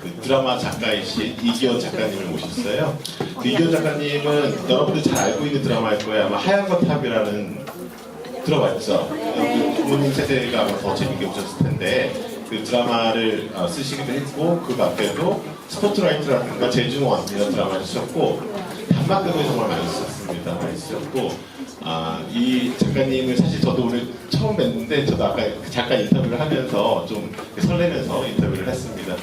그 드라마 작가이신 이기현 작가님을 모셨어요. 그 이기현 작가님은 여러분들 잘 알고 있는 드라마일 거예요. 아마 하얀 거탑이라는 들어봤죠? 그 부모님 세대가 아마 더 재밌게 보셨을 텐데 그 드라마를 쓰시기도 했고 그 밖에도 스포트라이트라든가 제주원 이런 드라마를 쓰셨고 단막극을 정말 많이 쓰셨습니다. 많이 쓰셨고 이 작가님을 사실 저도 오늘 처음 뵀는데 저도 아까 그 작가 인터뷰를 하면서 좀 설레면서 인터뷰를 했습니다.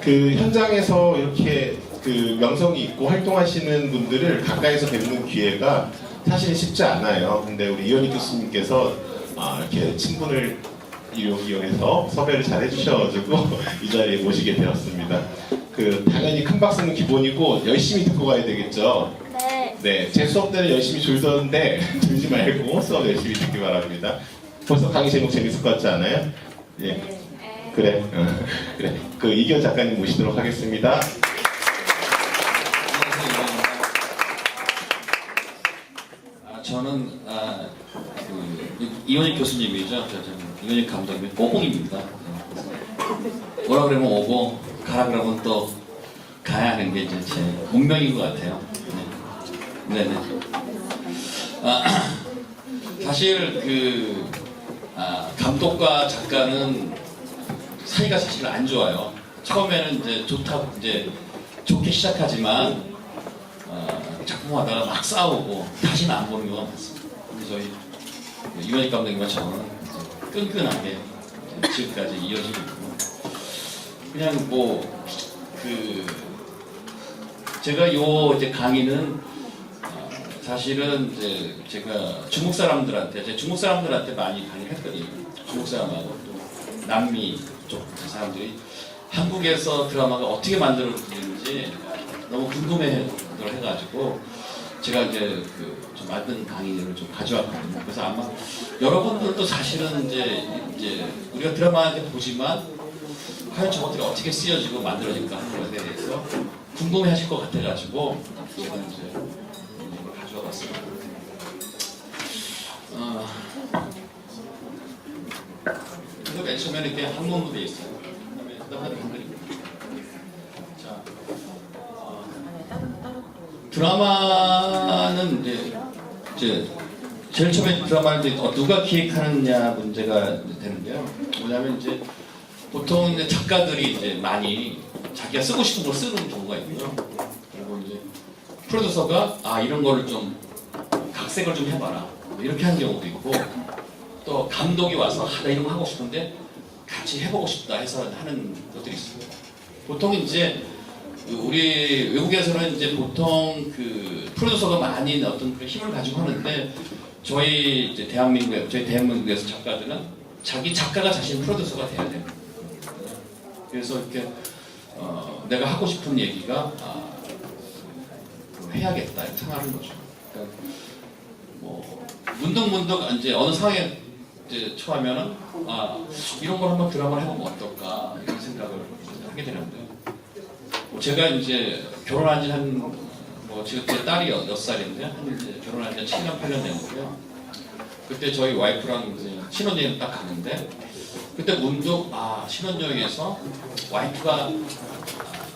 그 현장에서 이렇게 그 명성이 있고 활동하시는 분들을 가까이서 뵙는 기회가 사실 쉽지 않아요. 근데 우리 이현희 교수님께서 이렇게 친분을 이용해서 섭외를 잘 해주셔가지고 이 자리에 모시게 되었습니다. 그 당연히 큰 박수는 기본이고 열심히 듣고 가야 되겠죠. 네, 제 수업 때는 열심히 졸던데 졸지 말고 수업 열심히 듣기 바랍니다. 벌써 강의 제목 재밌을 것 같지 않아요? 예, 그래, 그래. 그 이기현 작가님 모시도록 하겠습니다. 저는 이현희 교수님이죠. 저는 이현희 감독님의 오봉입니다. 뭐라 그러면 오고 가라 그러면 또 가야 하는 게 이제 제 운명인 것 같아요. 네네. 사실 감독과 작가는 사이가 사실 안 좋아요. 처음에는 이제 좋게 시작하지만 작품하다가 막 싸우고 다시는 안 보는 경우가 많습니다. 저희 이현희 감독님과 저는 끈끈하게 지금까지 이어지고 있고 그냥 제가 이제 강의는 사실은 이제 제가 중국 사람들한테 많이 강의를 했거든요. 중국 사람하고 또 남미 쪽 사람들이 한국에서 드라마가 어떻게 만들어지는지 너무 궁금해해가지고 제가 이제 좀 만든 강의를 좀 가져왔거든요. 그래서 아마 여러분들도 사실은 이제 우리가 드라마 이렇게 보지만 과연 저것들이 어떻게 쓰여지고 만들어질까 하는 것에 대해서 궁금해하실 것 같아가지고 제가 이제 이걸 가져와봤습니다. 그래서 맨 처음에는 이렇게 한문으로 되어 있어요. 그다음에 한글입니다. 자, 드라마는 이제 제일 처음에 드라마를 이제 누가 기획하느냐 문제가 되는데요. 뭐냐면 이제 보통 이제 작가들이 이제 많이 자기가 쓰고 싶은 걸 쓰는 경우가 있고요. 그리고 이제 프로듀서가 이런 거를 좀 각색을 좀 해봐라 이렇게 하는 경우도 있고 또 감독이 와서 나 이런 거 하고 싶은데 같이 해보고 싶다 해서 하는 것들이 있습니다. 보통 이제 우리 외국에서는 이제 보통 프로듀서가 많이 어떤 그런 힘을 가지고 하는데 저희 대한민국에서 작가들은 자기 작가가 자신 프로듀서가 돼야 돼요. 그래서 이렇게 내가 하고 싶은 얘기가 해야겠다 이렇게 생각하는 거죠. 그러니까 문득문득 이제 어느 상황에 이제 처하면은 이런 걸 한번 드라마를 해보면 어떨까 이런 생각을 하게 되는데요. 제가 이제 결혼한 지 지금 제 딸이 6살인데 이제 결혼한 지 7년 8년 된 거고요. 그때 저희 와이프랑 이제 신혼여행 딱 갔는데 그때 문득 신혼여행에서 와이프가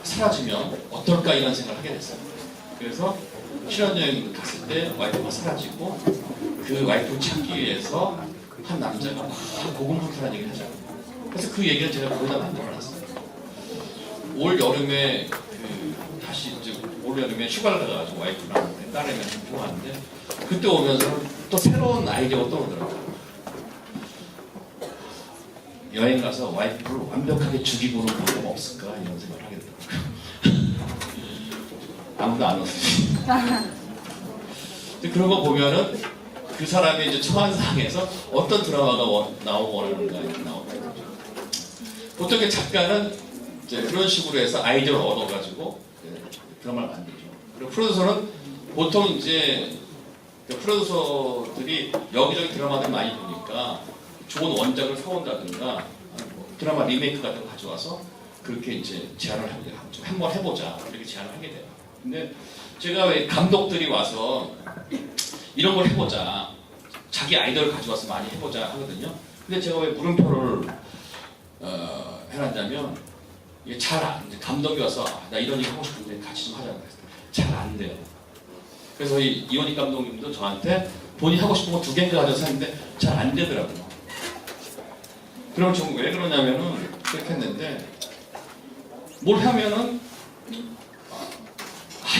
사라지면 어떨까 이런 생각을 하게 됐어요. 그래서 신혼여행 갔을 때 와이프가 사라지고 그 와이프를 찾기 위해서 한 남자가 막 고군분투한 얘기를 하잖아요. 그래서 그 얘기를 제가 거기다 만들어놨어요. 올 여름에 올 여름에 휴가를 가가지고 와이프랑 딸이랑 휴가 갔는데 그때 오면서 또 새로운 아이디어가 떠오르더라고요. 여행 가서 와이프를 완벽하게 죽이고는 방법 없을까 이런 생각을 하게 되더라고요. 아무도 안 왔어요. 그런 거 보면은 그 사람이 이제 처한 상황에서 어떤 드라마가 나오고 원하는가 이렇게 나오거든요. 보통 작가는 이제 그런 식으로 해서 아이디어를 얻어가지고 드라마를 만들죠. 그리고 프로듀서는 보통 이제 프로듀서들이 여기저기 드라마들 많이 보니까 좋은 원작을 사온다든가 드라마 리메이크 같은 거 가져와서 그렇게 이제 제안을 한번 해보자 이렇게 제안을 하게 돼요. 근데 제가 왜 감독들이 와서 이런 걸 해보자 자기 아이디어를 가져와서 많이 해보자 하거든요. 근데 제가 왜 물음표를 해놨냐면 이게 이제 감독이 와서 나 이런 얘기 하고 싶은데 같이 좀 하자고 했어요. 잘 안 돼요. 그래서 이원익 감독님도 저한테 본인이 하고 싶은 거 2개인가 가져서 했는데 잘 안 되더라고요. 그럼 지금 왜 그러냐면은 그렇게 했는데 뭘 하면은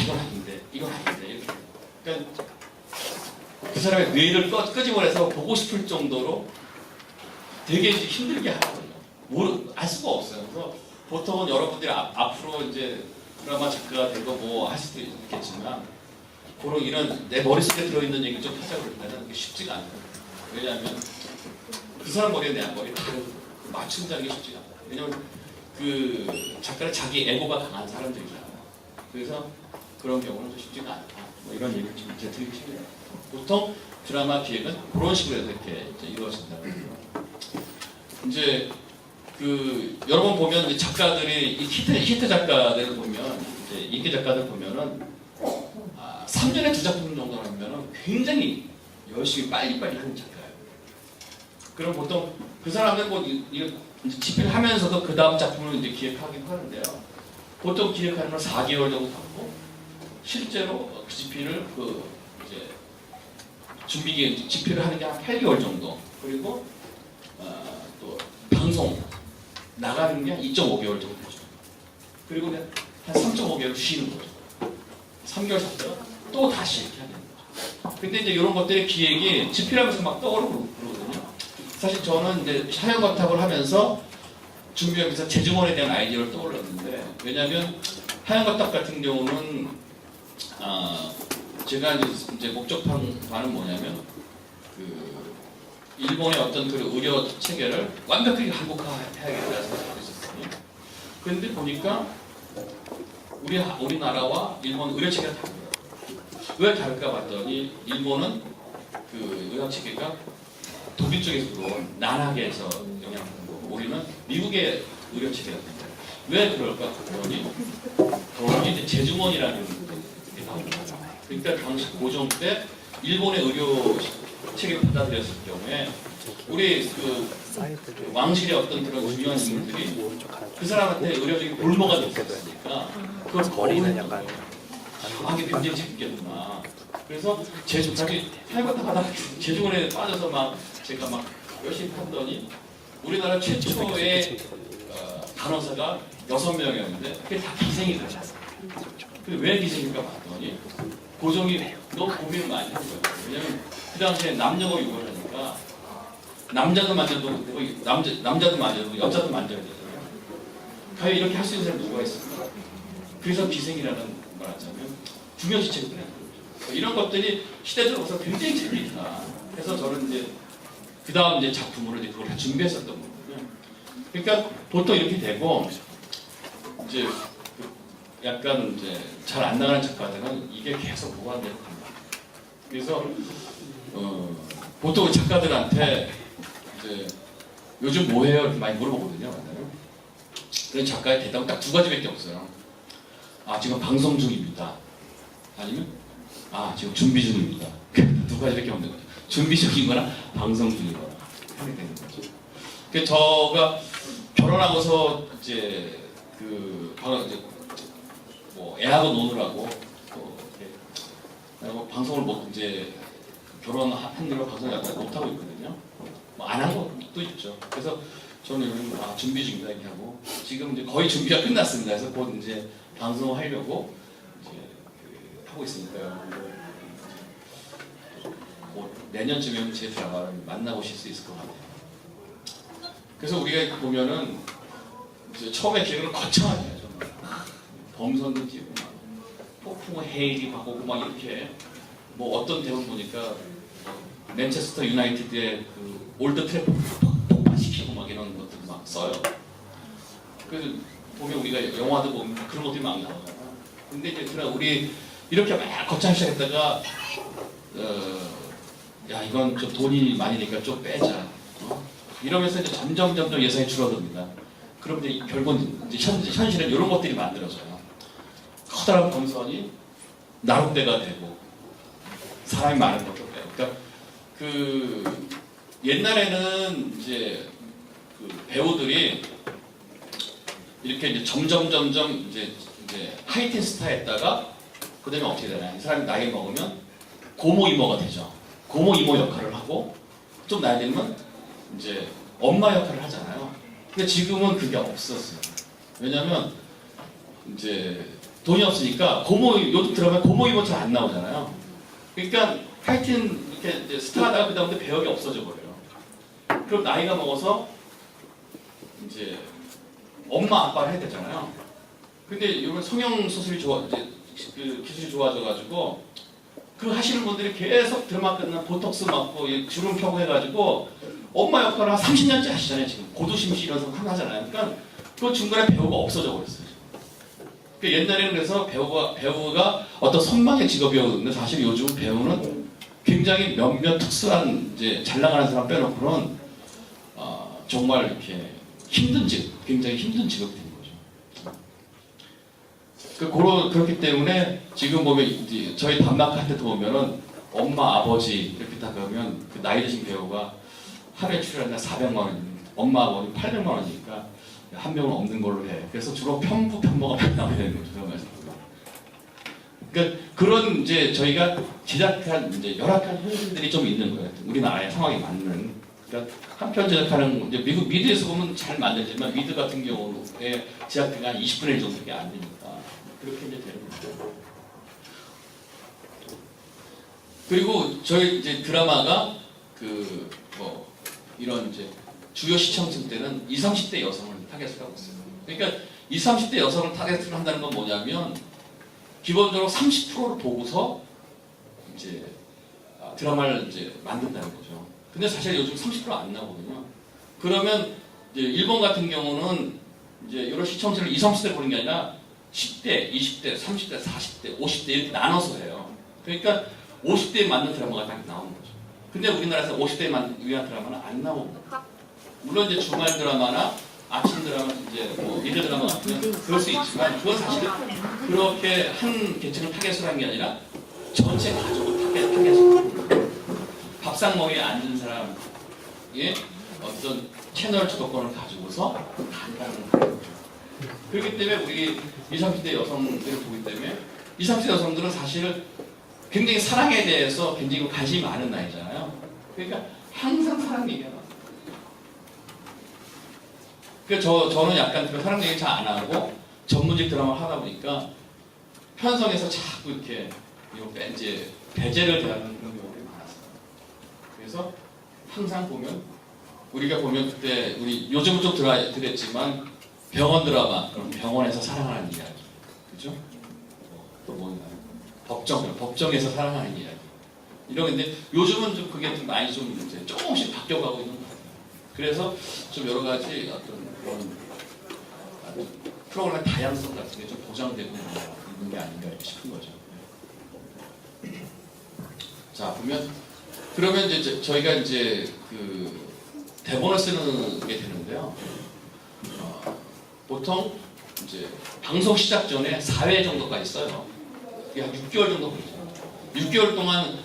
이건 아닌데 이건 아닌데 이렇게. 그러니까 그 사람의 뇌를 끄집어내서 보고 싶을 정도로 되게 이제 힘들게 하거든요. 알 수가 없어요. 그래서 보통은 여러분들이 앞으로 이제 드라마 작가가 되고 뭐 할 수도 있겠지만 그런 이런 내 머릿속에 들어있는 얘기를 좀 하자고 그러면은 그게 쉽지가 않아요. 왜냐하면 그 사람 머리에 내 머리 다르고 맞춘다는 게 쉽지가 않아요. 왜냐면 그 작가는 자기 에고가 강한 사람들이잖아요. 그래서 그런 경우는 좀 쉽지가 않다. 뭐 이런 얘기를 좀 이제 드리고 싶네요. 보통 드라마 기획은 그런 식으로 해서 이렇게 이제 이루어진다고 해요. 이제 그 여러분 보면 이제 작가들이 이 히트 작가들 보면 이제 인기 작가들 보면은 3년에 2작품 정도 하면은 굉장히 열심히 빨리빨리 하는 작가예요. 그럼 보통 그 사람은 뭐 이거 집필을 하면서도 그 다음 작품을 이제 기획하긴 하는데요. 보통 기획하는 건 4개월 정도 받고 실제로 그 집필을 이제 집필을 하는 게 한 8개월 정도. 그리고 또 방송 나가는 게 한 2.5개월 정도 되죠. 그리고 한 3.5개월 쉬는 거죠. 3개월 쉬다가 또 다시 이렇게 하는 거죠. 근데 이제 이런 것들의 기획이 집필하면서 막 떠오르고 그러거든요. 사실 저는 이제 하얀거탑을 하면서 준비하면서 재중원에 대한 아이디어를 떠올랐는데, 왜냐하면 하얀거탑 같은 경우는 제가 이제 목적판은 뭐냐면 일본의 어떤 그 의료 체계를 완벽하게 한국화해야겠다는 생각을 했었거든요. 그런데 보니까 우리나라와 일본 의료 체계가 다르더라고요. 왜 다를까 봤더니 일본은 그 의학 체계가 독일 쪽에서 들어온 난학에서 영향을 받는 거고, 우리는 미국의 의료 체계가 됩니다. 왜 그럴까 봤더니 거기 이제 재중원이라는 게 나옵니다. 그러니까 당시 고종 때 일본의 의료 체계를 받아들였을 경우에 우리 그 왕실의 어떤 그런 중요한 인물들이 그 사람한테 의료적인 볼모가 됐었으니까 그걸 거리는 약간 하게 굉장히 재밌겠구나. 그래서 자기 살바다가 재중원에 빠져서 막 제가 막 열심히 봤더니 우리나라 최초의 간호사가 6명이었는데 그게 다 기생이더라고요. 근데 왜 기생일까 봤더니 고종이 너무 고민을 많이 한 거예요. 왜냐면 그 당시에 남녀가 유월하니까 남자도 만져도 남자도 만져도 여자도 만져야 되잖아요. 과연 이렇게 할 수 있는 사람이 누가 있을까? 그래서 기생이라는 말 하자면 중요시책을 보내는 거죠. 이런 것들이 시대 들어서 굉장히 재미있다. 그래서 저는 이제 그 다음 이제 작품으로 이제 그걸 다 준비했었던 거거든요. 그러니까 보통 이렇게 되고 이제 약간 이제 잘 안 나가는 작가들은 이게 계속 무한대로 갑니다. 그래서 보통 작가들한테 이제 요즘 뭐해요? 이렇게 많이 물어보거든요. 그런 작가의 대답은 딱 2가지밖에 없어요. 지금 방송 중입니다. 아니면 지금 준비 중입니다. 2가지밖에 없는 거죠. 준비 중이거나 방송 중이거나 하게 되는 거죠. 그래서 저가 결혼하고서 이제 뭐 애하고 노느라고 또 방송을 이제 결혼한 뒤로 방송을 약간 못 하고 있거든요. 뭐 안 한 것도 있죠. 그래서 저는 요즘 준비 중이다 이렇게 하고 지금 이제 거의 준비가 끝났습니다. 그래서 곧 이제 방송을 하려고 이제 하고 있으니까요. 뭐 내년쯤이면 제 드라마를 만나보실 수 있을 것 같아요. 그래서 우리가 보면은 이제 처음에 기획을 거창하게 하죠. 범선도 띄고 막 폭풍 헤일이 바꾸고 막 이렇게 뭐 어떤 대본 보니까 맨체스터 유나이티드의 그 올드 트래포드 폭파시키고 막 이런 것들 막 써요. 그래서 보면 우리가 영화도 보면 그런 것들이 막 나오잖아. 근데 이제 우리 이렇게 막 거창하게 시작했다가 야 이건 좀 돈이 많이 니까 좀 빼자. 이러면서 이제 점점 예산이 줄어듭니다. 그럼 이제 결국은 이제 현실은 이런 것들이 만들어져요. 커다란 범선이 나룻배가 되고 사람이 많은 것도 빼요. 그러니까 그 옛날에는 이제 그 배우들이 이렇게 이제 점점 이제 하이틴 스타였다가 그다음에 어떻게 되나? 이 사람이 나이 먹으면 고모 이모가 되죠. 고모 이모 역할을 하고 좀 나이 들면 이제 엄마 역할을 하잖아요. 근데 지금은 그게 없었어요. 왜냐면 이제 돈이 없으니까 요즘 들어가면 고모 이모 잘 안 나오잖아요. 그러니까 하여튼 이렇게 이제 스타하다가 그다음부터 배역이 없어져 버려요. 그럼 나이가 먹어서 이제 엄마 아빠를 해야 되잖아요. 근데 이런 성형 수술이 이제 그 기술이 좋아져가지고 그 하시는 분들이 계속 드라마 끝나면 보톡스 맞고 주름 펴고 해가지고 엄마 역할을 한 30년째 하시잖아요. 지금 고두심씨 이런 거 하잖아요. 그러니까 그 중간에 배우가 없어져 버렸어요. 그 옛날에는 그래서 배우가 어떤 선망의 직업이었는데 사실 요즘 배우는 굉장히 몇몇 특수한 이제 잘 나가는 사람 빼놓고는 정말 이렇게 힘든 굉장히 힘든 직업이 된 거죠. 그렇기 때문에 지금 보면 이제 저희 단막할 때 보면은 엄마 아버지 이렇게 딱 하면 그 나이 드신 배우가 하루에 출연한 400만 원, 엄마 아버지 800만 원이니까 한 명은 없는 걸로 해. 그래서 주로 편부가 많이 나오게 되는 거죠. 그러니까 그런 이제 저희가 제작한 이제 열악한 현실들이 좀 있는 거예요. 우리나라의 상황에 맞는. 그러니까 한편 제작하는 이제 미국 미드에서 보면 잘 만들지만 미드 같은 경우에 제작비가 한 20분의 1 정도밖에 안 되니까 그렇게 이제 되는 거죠. 그리고 저희 이제 드라마가 이런 이제 주요 시청층 때는 20, 30대 여성을 타겟을 하고 있어요. 그러니까 20, 30대 여성을 타겟을 한다는 건 뭐냐면 기본적으로 30%를 보고서 이제 드라마를 이제 만든다는 거죠. 근데 사실 요즘 30%안 나오거든요. 그러면 이제 일본 같은 경우는 이제 이런 시청자를 20, 30대 보는 게 아니라 10대, 20대, 30대, 40대, 50대 이렇게 나눠서 해요. 그러니까 50대에 맞는 드라마가 딱 나오는 거죠. 근데 우리나라에서 50대에 위한 드라마는 안 나옵니다. 물론 이제 주말 드라마나 아침 드라마, 이제 일일 드라마 같은 건 그럴 수 있지만 그건 사실은 그렇게 한 계층을 타겟으로 한 게 아니라 전체 가족을 타겟으로 하는 거예요. 밥상 먹이에 앉은 사람의 어떤 채널 주도권을 가지고서 간다는 거죠. 그렇기 때문에 우리 20, 30대 여성들을 보기 때문에 20, 30대 여성들은 사실 굉장히 사랑에 대해서 굉장히 관심이 많은 나이잖아요. 그러니까 항상 사랑 얘기가 나와요. 그러니까 저는 약간 사랑 얘기 잘 안 하고 전문직 드라마를 하다 보니까 편성에서 자꾸 이렇게 이제 배제를 대하는 그런 경우가 많았어요. 그래서 항상 보면 우리가 보면 그때 우리 요즘은 좀 들었지만 병원 드라마, 그럼 병원에서 사랑하는 이야기, 그죠? 또 뭐냐? 법정에서 사랑하는 이야기. 이런 건데 요즘은 좀 그게 좀 많이 좀 이제 조금씩 바뀌어가고 있는 것 같아요. 그래서 좀 여러 가지 어떤 그런 프로그램 다양성 같은 게 좀 보장되고 있는 게 아닌가 싶은 거죠. 자, 그러면 이제 저희가 이제 그 대본을 쓰는 게 되는데요. 보통 이제 방송 시작 전에 4회 정도까지 써요. 이게 한 6개월 정도 걸리죠. 6개월 동안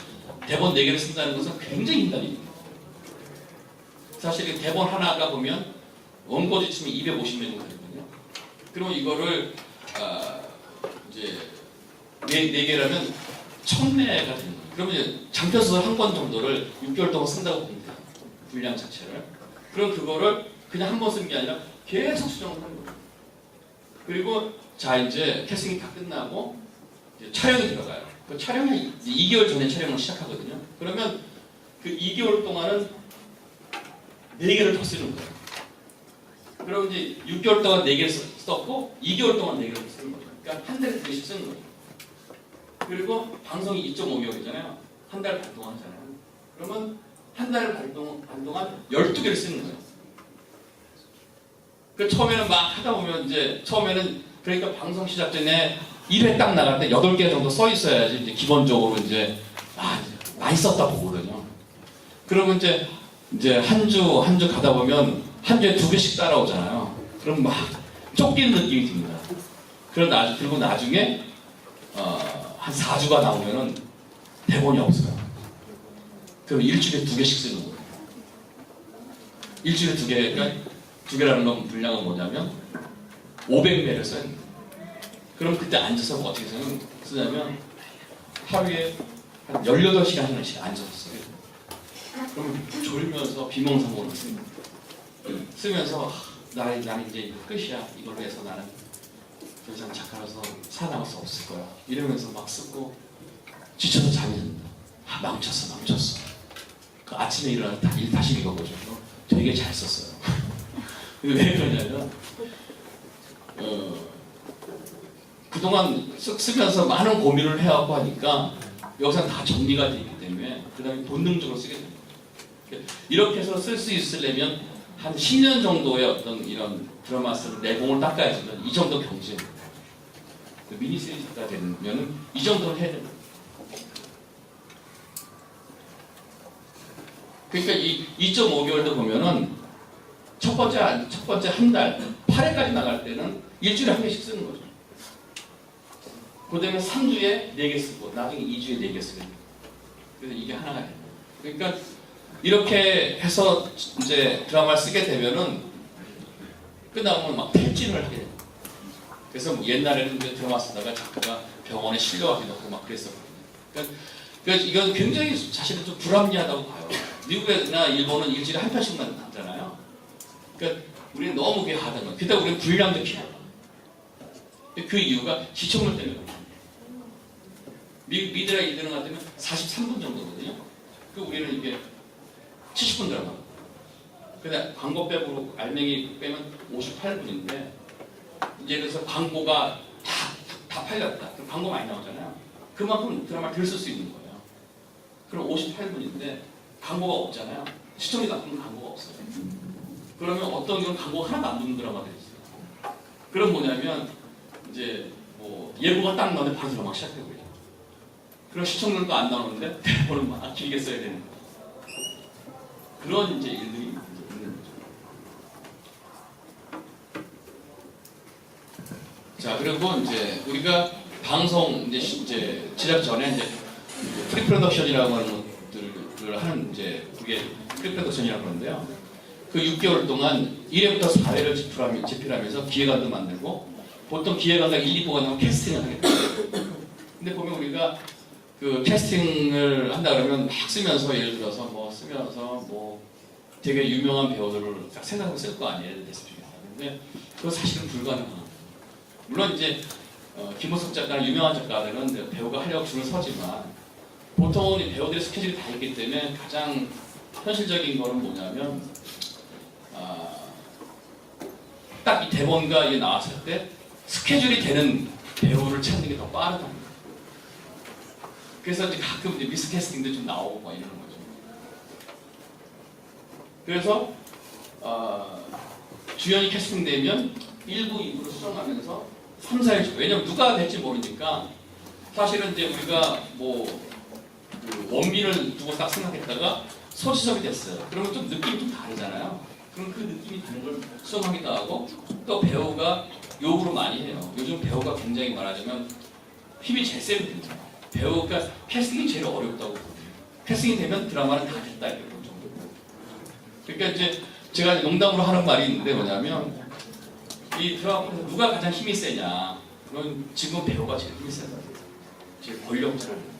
대본 4개를 쓴다는 것은 굉장히 힘든 일입니다. 사실 대본 하나가 보면 원고지 치면 250명 정도 되거든요. 그러면 이거를 이제 4개라면 1000회가 되는 거예요. 그러면 이제 장편소설 한 권 정도를 6개월 동안 쓴다고 봅니다. 분량 자체를. 그럼 그거를 그냥 한 번 쓰는 게 아니라 계속 수정을 하는 거예요. 그리고 자 이제 캐스팅이 다 끝나고 이제 촬영이 들어가요. 그 촬영이 2개월 전에 촬영을 시작하거든요. 그러면 그 2개월 동안은 4개를 더 쓰는 거예요. 그럼 이제 6개월 동안 4개를 썼고 2개월 동안 4개를 더 쓰는 거예요. 그러니까 한 달에 2개씩 쓰는 거예요. 그리고 방송이 2.5개월이잖아요. 한 달 반 동안 하잖아요. 그러면 한 달 반 동안 12개를 쓰는 거예요. 그 처음에는 막 하다 보면 이제 처음에는 그러니까 방송 시작 전에 1회 딱 나갈 때 8개 정도 써 있어야지 이제 기본적으로 이제 많이 썼다 보거든요. 그러면 이제 한 주 가다 보면 한 주에 2개씩 따라오잖아요. 그럼 막 쫓기는 느낌이 듭니다. 그리고 나중에 한 4주가 나오면은 대본이 없어요. 그럼 일주일에 2개씩 쓰는 거예요. 일주일에 2개니까 2개라는 건 분량은 뭐냐면 500배를 써야 됩니다. 그럼 그때 앉아서 어떻게 쓰냐면 하루에 한 18시간씩 앉아서 써요. 그럼 졸면서 비몽사몽으로 씁니다. 쓰면서 나는 이제 이거 끝이야. 이걸로 해서 나는 더 이상 작가로서 살아남을 수 없을 거야. 이러면서 막 쓰고 지쳐서 잠이 든다. 망쳤어. 그 아침에 일어나 다시 읽어보죠. 되게 잘 썼어요. 왜 그러냐면 그동안 쓰면서 많은 고민을 해왔고 하니까 여기서 다 정리가 되어 있기 때문에 그 다음에 본능적으로 쓰게 됩니다. 이렇게 해서 쓸 수 있으려면 한 10년 정도의 어떤 이런 드라마 쓰는 내공을 닦아야지만 이 정도 경제 미니시리즈가 되면 이 정도는 해야 됩니다. 그러니까 이 2.5개월도 보면은 첫 번째 한 달 8회까지 나갈 때는 일주일에 한 개씩 쓰는 거죠. 그 다음에 3주에 4개 쓰고 나중에 2주에 4개 쓰고 그래서 이게 하나가 돼요. 그러니까 이렇게 해서 이제 드라마를 쓰게 되면은 끝나면 막 탈진을 하게 돼요. 그래서 뭐 옛날에는 이제 드라마 쓰다가 작가가 병원에 실려가기도 하고 막 그랬었거든요. 그러니까 이건 굉장히 사실은 좀 불합리하다고 봐요. 미국이나 일본은 일주일에 한 편씩만 하잖아요. 그러니까 우리는 너무 그게 하던 거예요. 그때 우리는 분량도 필요해요. 그 이유가 시청률 때문에 그래요. 미드라 1등을 같으면 43분 정도거든요. 그 우리는 이게 70분 드라마. 근데 광고 빼고 알맹이 빼면 58분인데 이제 그래서 광고가 다 팔렸다. 그럼 광고 많이 나오잖아요. 그만큼 드라마를 덜 쓸 수 있는 거예요. 그럼 58분인데 광고가 없잖아요. 시청률이 나쁘면 광고가 없어요. 그러면 어떤 경우는 광고 하나도 안 붙는 드라마가 있어요. 그럼 뭐냐면 이제 뭐 예고가 딱 나오는데 바로 드라마가 시작되고요. 그럼 시청률도 안 나오는데 대본은 막 길게 써야 되는 거예요. 그런 이제 일들이 있는 거죠. 자, 그리고 이제 우리가 방송 이제 제작 전에 이제 프리프로덕션이라고 하는 것들을 하는 이제 그게 프리프로덕션이라고 하는데요. 그 6개월 동안 1회부터 4회를 집필하면서 기획안도 만들고 보통 기획안당 1, 2부가 나오면 캐스팅을 하게 돼요. 근데 보면 우리가 그 캐스팅을 한다 그러면 막 쓰면서 예를 들어서 뭐 되게 유명한 배우들을 딱 생각하고 쓸 거 아니에요. 대수중에. 근데 그건 사실은 불가능합니다. 물론 이제 김호석 작가나 유명한 작가들은 배우가 하려고 줄을 서지만 보통은 이 배우들의 스케줄이 다 있기 때문에 가장 현실적인 거는 뭐냐면 딱 이 대본과 이게 나왔을 때 스케줄이 되는 배우를 찾는 게 더 빠르다. 그래서 이제 가끔 이제 미스캐스팅도 좀 나오고 막 이러는 거죠. 그래서 주연이 캐스팅되면 1부, 2부로 수정하면서 3, 4일 왜냐면 누가 될지 모르니까 사실은 이제 우리가 그 원빈을 두고 딱 생각했다가 소지섭이 됐어요. 그러면 좀 느낌이 좀 다르잖아요. 그럼 그 느낌이 다른 걸 수정하기도 하고 또 배우가 요구를 많이 해요. 요즘 배우가 굉장히 말하자면 힘이 제일 세거든요. 배우가 캐스팅이 제일 어렵다고 보거든요. 캐스팅이 되면 드라마는 다 됐다 이런 정도고. 그러니까 이제 제가 농담으로 하는 말이 있는데 뭐냐면 이 드라마에서 누가 가장 힘이 세냐? 그건 지금 배우가 제일 힘이 세다. 제일 권력자를.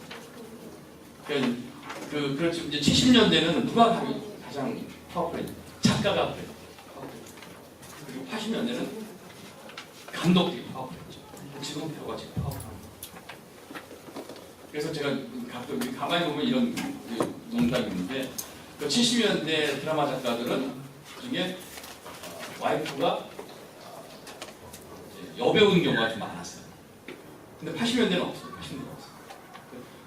그러니까 그렇죠. 이제 70년대는 누가 가장 파워풀했냐? 작가가 그래요. 그리고 80년대는 감독들이 파워풀했죠. 지금 배우가 제일 파워풀합니다. 그래서 제가 가끔 가만히 보면 이런 농담이 있는데 그 70년대 드라마 작가들은 그중에 와이프가 여배우인 경우가 좀 많았어요. 근데 80년대는 없어요. 80년대는 없어요.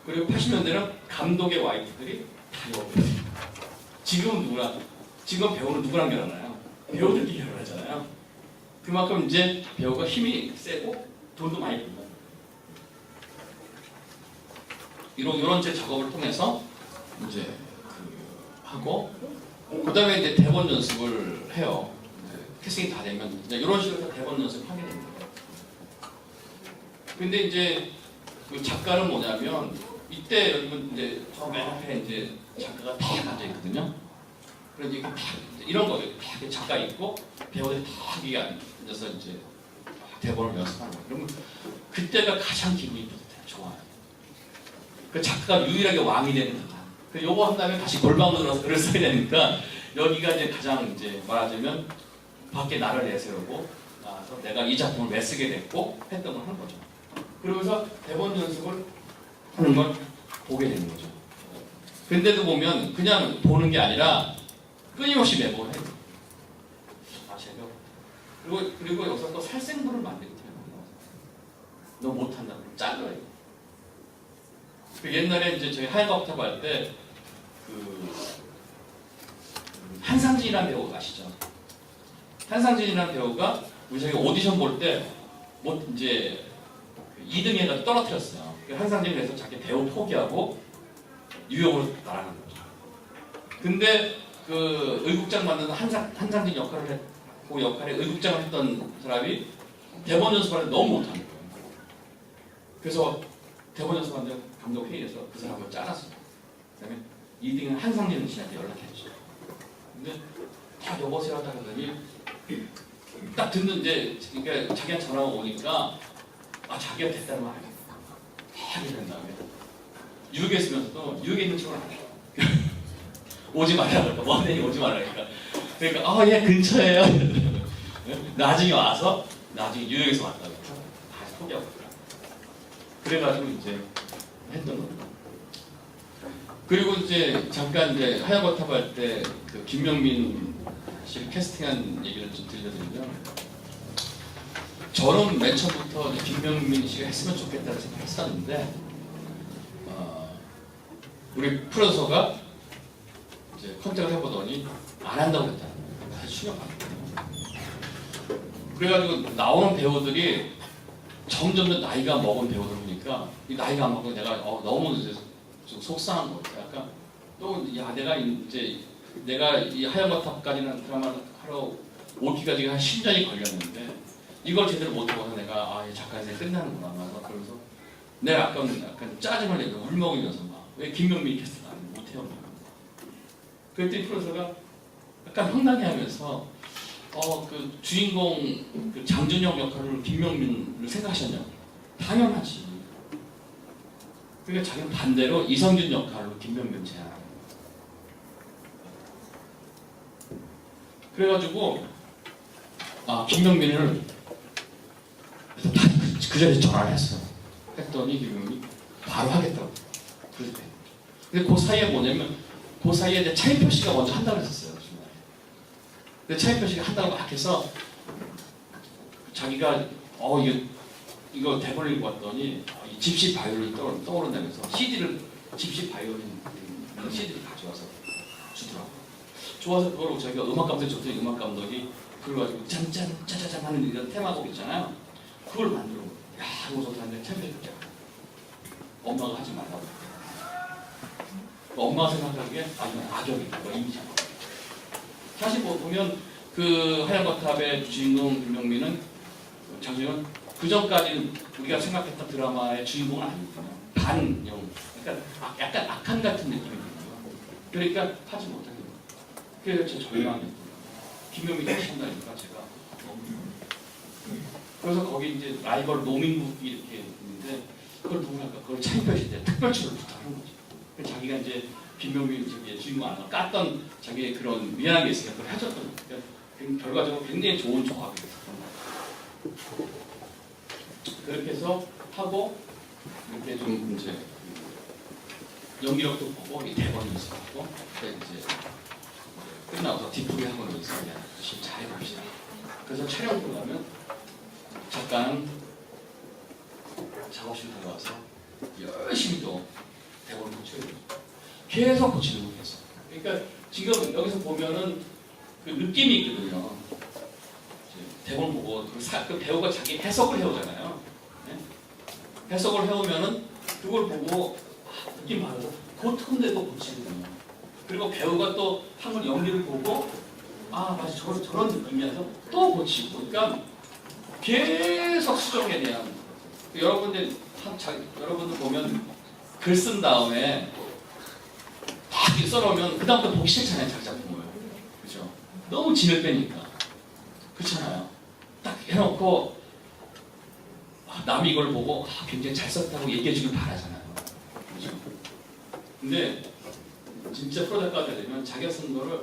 그리고 80년대는 감독의 와이프들이 다 여배우예요. 지금 배우는 누구랑 결혼해요? 배우들끼리 결혼하잖아요. 그만큼 이제 배우가 힘이 세고 돈도 많이 든다. 이런 제 작업을 통해서 이제 하고 그다음에 이제 대본 연습을 해요. 캐스팅이 다 되면 이제 이런 식으로 대본 연습을 하게 됩니다. 근데 이제 그 작가는 뭐냐면 이때 여러분 이제 저 맨 앞에 이제 작가가 다 앉아 있거든요. 그래서 이런 거죠. 작가 있고 배우들이 다 여기 앉아서 이제 대본을 연습하는 거예요. 그러면 그때가 가장 기분이 뿌듯해요. 좋아요. 그 작가가 유일하게 왕이 되는 듯한. 그 요거 한 다음에 다시 골방으로 글을 써야 되니까 여기가 이제 가장 이제 말하자면 밖에 나를 내세우고 나와서 내가 이 작품을 왜 쓰게 됐고 했던 걸 하는 거죠. 그러면서 대본 연습을 하는 걸 보게 되는 거죠. 근데도 보면 그냥 보는 게 아니라 끊임없이 메모를 해요. 아, 제가 그리고 여기서 또 살생부를 만들게 되는 거예요. 너 못한다. 그럼 잘라요. 그 옛날에 이제 저희 하얀 옥탑 할 때 한상진이라는 배우 아시죠? 한상진이라는 배우가 우리 저희 오디션 볼 때 뭐 이제 2등 해가지고 떨어뜨렸어요. 한상진이 그래서 자기 배우 포기하고 뉴욕으로 날아간 거죠. 근데 그 의국장 만드는 한상진 역할을 했고 그 역할에 의국장을 했던 사람이 대본 연습하는데 너무 못하는 거예요. 그래서 대본 연습하는데 감독 회의에서 그 사람을 잘랐어요. 그다음에 2등은 한상진 씨한테 연락했죠. 근데 다 여보세요 하다 그러더니 딱 듣는 이제 그러니까 자기한테 전화가 오니까 아 자기가 됐다는 걸 알겠다. 하게 된 다음에 뉴욕에 있으면서도 뉴욕에 있는 척을 안 해요. 오지 말라 그러니까 원행이 오지 말라니까. 그러니까 아예 근처에요. 나중에 와서 나중에 뉴욕에서 왔다고 다시 포기하고 그래가지고 이제 했던 겁니다. 그리고 이제 잠깐 이제 하얀 거탑 할 때 그 김명민 씨를 캐스팅한 얘기를 좀 들려드리면 저는 맨 처음부터 김명민 씨가 했으면 좋겠다는 생각을 했었는데 우리 프로듀서가 이제 컨택을 해보더니 안 한다고 했다는 거예요. 사실 충격받았거든요. 그래가지고 나오는 배우들이 점점 더 나이가 먹은 배우들 보니까 이 나이가 안 먹고 내가 너무 이제 좀 속상한 거 같아요. 약간 또 야 내가 이 하얀 거탑까지는 드라마를 하러 오기까지 한 10년이 걸렸는데 이걸 제대로 못하고서 내가 작가 인생 끝나는구나 그러면서 내가 약간 짜증을 내고 울먹이면서 막 왜 김명민 캐스팅 안 못해요? 그랬더니 프로듀서가 약간 황당해 하면서 그 주인공 그 장준영 역할을 김명민을 생각하셨냐고. 당연하지. 그러니까 자기는 반대로 이성균 역할로 김명민 제안하는 거예요. 그래가지고 김명민을 그 자리에 전화를 했어요. 했더니 김명민이 바로 하겠다고. 그랬대. 근데 그 사이에 뭐냐면 그 사이에 이제 차인표 씨가 먼저 한다고 했었어요. 근데 차인표 씨가 한다고 막 해서 자기가 이거 대본을 읽고 왔더니 이 집시 바이올린 떠오른다면서 집시 바이올린 CD를 가져와서 주더라고요. 좋아서 그걸 자기가 음악 감독이 줬더니 음악 감독이 그걸 가지고 짠짠 짜자잔 하는 이런 테마곡 있잖아요. 그걸 만들어. 야 이거 좋다는데 차인표 씨가 엄마가 하지 말라고. 엄마가 생각하기에 이건 악역이다. 이미지. 사실 보면 그 하얀 거탑의 주인공 김명민은 장준영은 그 전까지는 우리가 생각했던 드라마의 주인공은 아니거든요. 반영. 그러니까 약간 악한 같은 느낌이 드는 거예요. 그러니까 하지 못하게 돼요. 그래서 제 절망이었어요. 김명민이 하신다니까 제가 너무. 그래서 거기 이제 라이벌 노민국이 이렇게 있는데 그걸 누구나 그걸 차인표 씨 때 특별출을 부탁하는 거죠. 자기가 이제 김명민 주인공 안 깠던 자기의 그런 미안한 게 있으니까 그걸 해줬던 거예요. 그러니까 결과적으로 굉장히 좋은 조합이 됐었던 거예요. 그렇게 해서 하고 이렇게 좀 이제 연기력도 보고 대본 연습하고 이제 끝나서 뒷부분 하고 있어요. 열심히 잘 해봅시다. 그래서 촬영 들어가면 작가는 작업실 들어가서 열심히 또 대본을 고쳐야 돼요. 계속 고치는 거예요. 그러니까 지금 여기서 보면은 그 느낌이 있거든요. 대본 보고 그 배우가 자기 해석을 해오잖아요. 네? 해석을 해오면은 그걸 보고 느낌 받아서 그 톤대로 고치거든요. 그리고 배우가 또 한 번 연기를 보고 맞아 저런 느낌이라서 또 고치고 그러니까 계속 수정에 대한 여러분들 보면 글 쓴 다음에 딱 써놓으면 그 다음부터 보기 싫잖아요. 자기 작품을. 그죠? 너무 진을 빼니까. 그렇잖아요. 딱 해놓고 남이 이걸 보고 굉장히 잘 썼다고 얘기해 주길 바라잖아요. 그렇죠? 근데 진짜 프로 작가가 되면 자기가 쓴 거를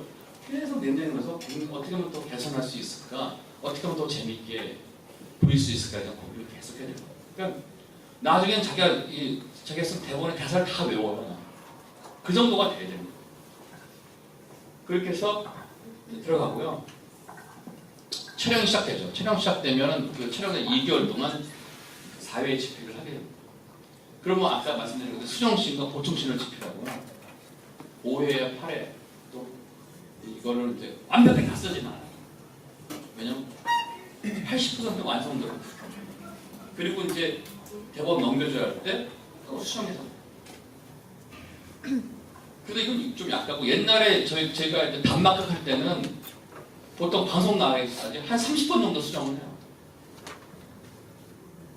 계속 내면에서 어떻게 하면 더 개선할 수 있을까? 어떻게 하면 더 재밌게 보일 수 있을까에 대한 고민을 계속 해야 돼요. 그러니까 나중에는 자기가 쓴 대본의 대사를 다 외워요. 그 정도가 돼야 됩니다. 그렇게 해서 들어가고요. 촬영이 시작되죠. 촬영 시작되면 그 촬영의 2개월 동안 4회 집필을 하게 됩니다. 그러면 아까 말씀드린 그 수정씬과 보충씬을 집필하고요. 5회, 8회 또 이거를 이제 완벽하게 다 쓰진 않아요. 왜냐면 80% 완성도를. 그리고 이제 대본 넘겨줘야 할 때 수정해서. 근데 이건 좀 약하고 옛날에 제가 이제 단막극 할 때는 보통 방송 나가기까지 한 30번 정도 수정을 해요.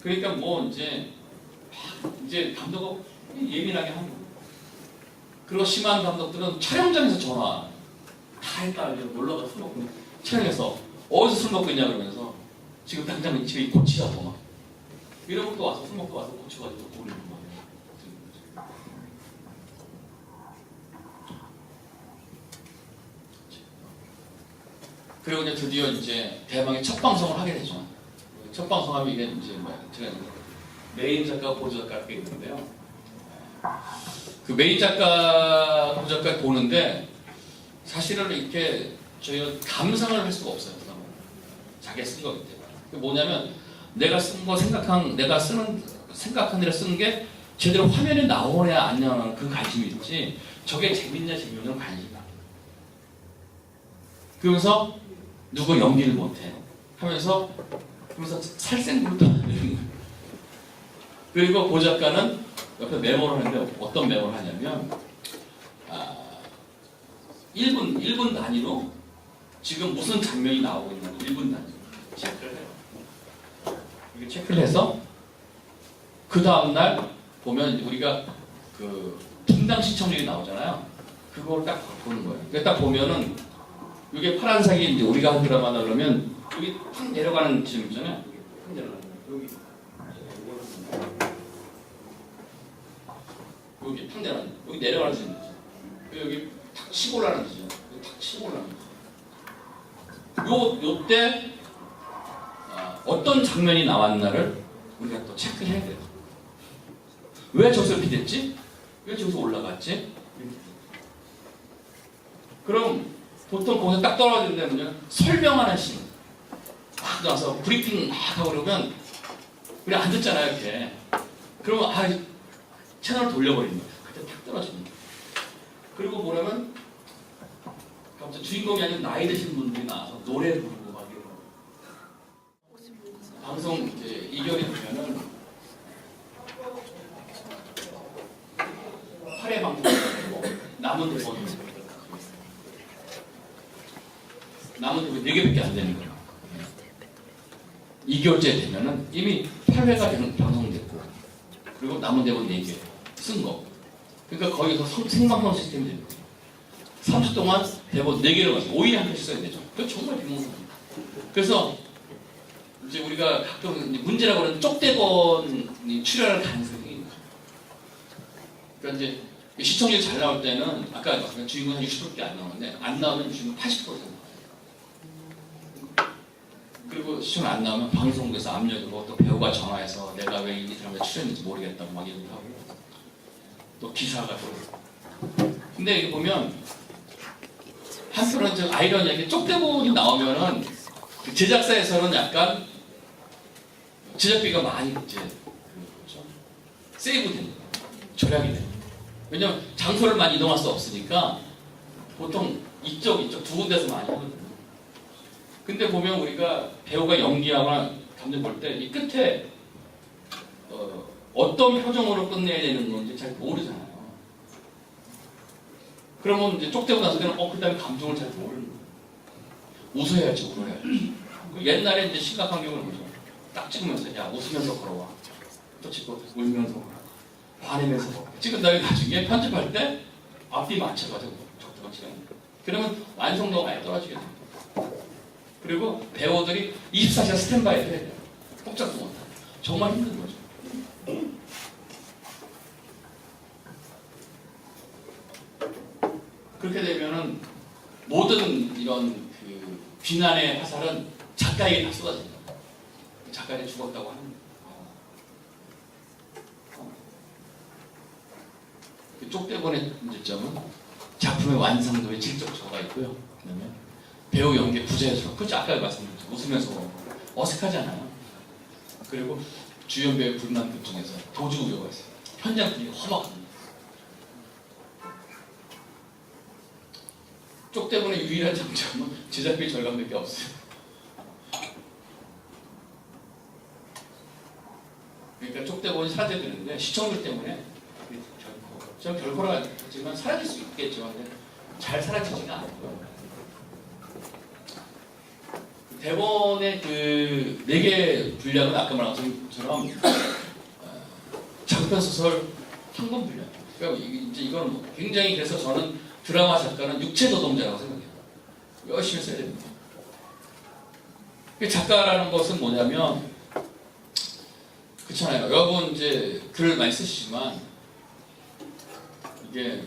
그러니까 뭐 이제 감독은 예민하게 하는 거예요. 그리고 심한 감독들은 촬영장에서 전화 다 했다 놀러 가서 술 먹고 촬영해서 어디서 술 먹고 있냐 그러면서 지금 당장 집에 고치라고 막 이런 것도 와서 술 먹고 와서 고쳐가지고 또 우리 막 그리고 이제 드디어 이제 대망의 첫 방송을 하게 되죠. 첫 방송하면 이게 이제 제가 메인 작가, 보조 작가 이렇게 있는데요. 그 메인 작가, 보조 작가 보는데 사실은 이렇게 저희가 감상을 할 수가 없어요. 자기가 쓴 거기 때문에. 그게 뭐냐면 내가 쓴 거 생각한 대로 쓰는 게 제대로 화면에 나오냐 안 나오냐 그 관심이 있지. 저게 재밌냐 재미없냐 관심이 안. 그러면서 누구 연기를 못해 하면서 살생부를 떠나는 거예요. 그리고 고 작가는 옆에 메모를 하는데 어떤 메모를 하냐면 1분 단위로 지금 무슨 장면이 나오고 있는지 1분 단위로 체크를 해요. 이렇게 체크를 해서 그 다음날 보면 우리가 그 분당 시청률이 나오잖아요. 그걸 딱 보는 거예요. 딱 보면은 이게 파란색이 이제 우리가 한 드라마나 그러면 여기 탁 내려가는 지점 있잖아요. 탁 내려가는 여기 탁 내려가는 여기 내려가는 지점 있죠. 여기 탁 치고 올라가는 지점. 여기 탁 치고 올라가는 지점. 요때 어떤 장면이 나왔나를 우리가 또 체크해야 돼요. 왜 저기서 이렇게 됐지? 왜 저기서 올라갔지? 그럼 보통 거기서 딱 떨어지는데는요 설명하는 씬 막 나와서 브리핑 막 하고 그러면 우리 안 듣잖아요 이렇게. 그러면 채널을 돌려버립니다. 그때 탁 떨어집니다. 그리고 뭐냐면 갑자기 주인공이 아닌 나이 드신 분들이 나와서 노래 부르고 막 이런 방송 이제 2개월이 되면은 8회 방송을 하고 남은 대본 남은 대본 4개밖에 안 되는 거예요. 2개월째 되면은 이미 8회가 방송됐고 그리고 남은 대본 4개 쓴 거. 그러니까 거기서 생방송 시스템이 됩니다. 3주 동안 대본 4개를 가지고 5일에 한 편씩 써야 되죠. 그거 정말 비몽사입니다. 그래서 이제 우리가 가끔 문제라고 하는 쪽대본이 출연할 가능성이 그러니까 이제 시청률이 잘 나올 때는 아까 주인공 한 60%밖에 안 나오는데 안 나오면 주인공 80% 나와요. 그리고 시청 안 나오면 방송국에서 압력으로 또 배우가 전화해서 내가 왜 이 드라마에 출연했는지 모르겠다고 막 얘기하고 또 기사가 또 근데 이게 보면 한편으로는 좀 아이러니하게 쪽대본이 나오면은 그 제작사에서는 약간 제작비가 많이 이제 그렇죠? 세이브 됩니다. 절약이 됩니다. 왜냐면 장소를 많이 이동할 수 없으니까 보통 이쪽 두 군데서 많이 하거든요. 근데 보면 우리가 배우가 연기하거나 감독 볼 때 이 끝에 어떤 표정으로 끝내야 되는 건지 잘 모르잖아요. 그러면 이제 쪽대고 나서 그냥 그 다음에 감정을 잘 모르는 거예요. 웃어야 할지 울어야 할지. 옛날에 이제 심각한 경우는 뭐죠? 딱 찍으면서 야 웃으면서 걸어와. 또 찍고 울면서 걸어와. 화내면서 걸어와. 찍은 다음에 나중에 편집할 때 앞뒤 맞춰가지고 적당한 시간이. 그러면 완성도가 많이 떨어지게 됩니다. 그리고 배우들이 24시간 스탠바이를 해야 돼요. 꼼짝도 못하고. 정말 힘든 거죠. 그렇게 되면은 모든 이런 그 비난의 화살은 작가에게 다 쏟아진다. 작가가 죽었다고 하는 그 쪽대본의 문제점은 작품의 완성도에 질적 저하가 있고요. 그다음에 배우 연기 부재해서 그렇죠. 아까 말씀드렸죠. 웃으면서 어색하잖아요. 그리고 주연 배우 불만급 중에서 도주 우려가 있어요. 현장 분위기가 험악합니다. 쪽대본의 유일한 장점은 제작비 절감밖에 없어요. 그러니까 쪽대본이 사라져야 되는데 시청률 때문에 저는 결코라지만 사라질 수 있겠죠. 근데 잘 사라지지가 않고요. 대본의 그 4개 분량은 아까 말한 것처럼 장편 소설 한 권 분량. 그러니까 이제 이건 굉장히 그래서 저는 드라마 작가는 육체 노동자라고 생각해요. 열심히 써야 됩니다. 작가라는 것은 뭐냐면 그렇잖아요. 여러분 이제 글을 많이 쓰시지만 이게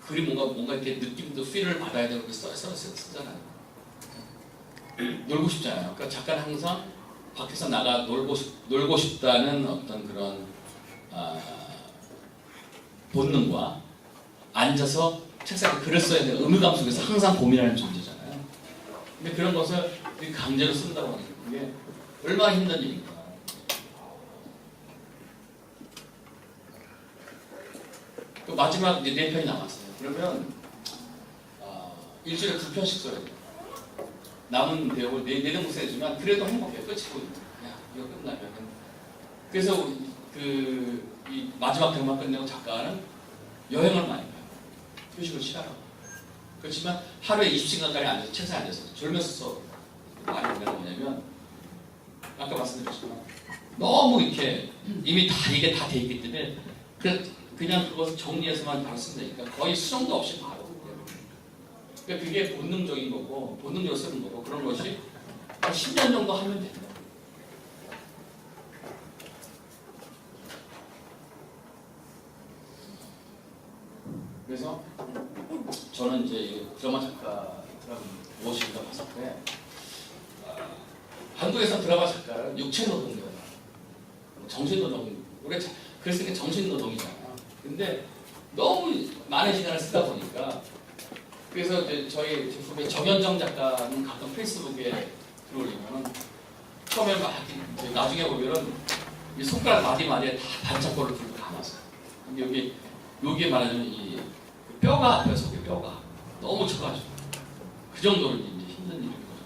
글이 뭔가 이렇게 느낌도 필을 받아야 되고 쓰잖아요. 놀고 싶잖아요. 그러니까 작가는 항상 밖에서 나가 놀고 싶다는 어떤 그런 본능과 앉아서 책상에 글을 써야 되는 의무감 속에서 항상 고민하는 존재잖아요. 근데 그런 것을 강제로 쓴다고 하는 게 얼마나 힘든 일입니까? 또 마지막 이제 4편이 남았어요. 그러면 일주일에 2편씩 써야 돼요. 남은 배역을 4등 써야지만 그래도 행복해요. 끝이 보이면. 야, 이거 끝나면. 그래서 이 마지막 편만 끝내고 작가는 여행을 많이 가요. 휴식을 취하라고. 그렇지만 하루에 20시간까지 앉아서 책상에 앉아서 졸면서 써. 많이 보면 뭐냐면 아까 말씀드렸지만 너무 이렇게 이미 이게 다 돼 있기 때문에 그냥 그것을 정리해서만 바로 쓴다니까 거의 수정도 없이 바로. 그러니까 그게 본능적인 거고 본능적으로 쓰는 거고 그런 것이 한 10년 정도 하면 된다. 그래서 저는 이제 드라마 작가라는 무엇인가 봤을 때 한국에서 드라마 작가는 육체 노동이다. 정신 노동. 그래서 정신 노동이잖아요. 근데 너무 많은 시간을 쓰다 보니까 그래서 이제 저희 제품의 정현정 작가는 가끔 페이스북에 들어올리면 처음에 막 나중에 보면은 이 손가락 마디마디에 다 반짝거를 들고 감았어요. 근데 여기에 말하자면 이 뼈가 앞에서 뼈가 너무 쳐가지고 그 정도로 이제 힘든 일인 거죠.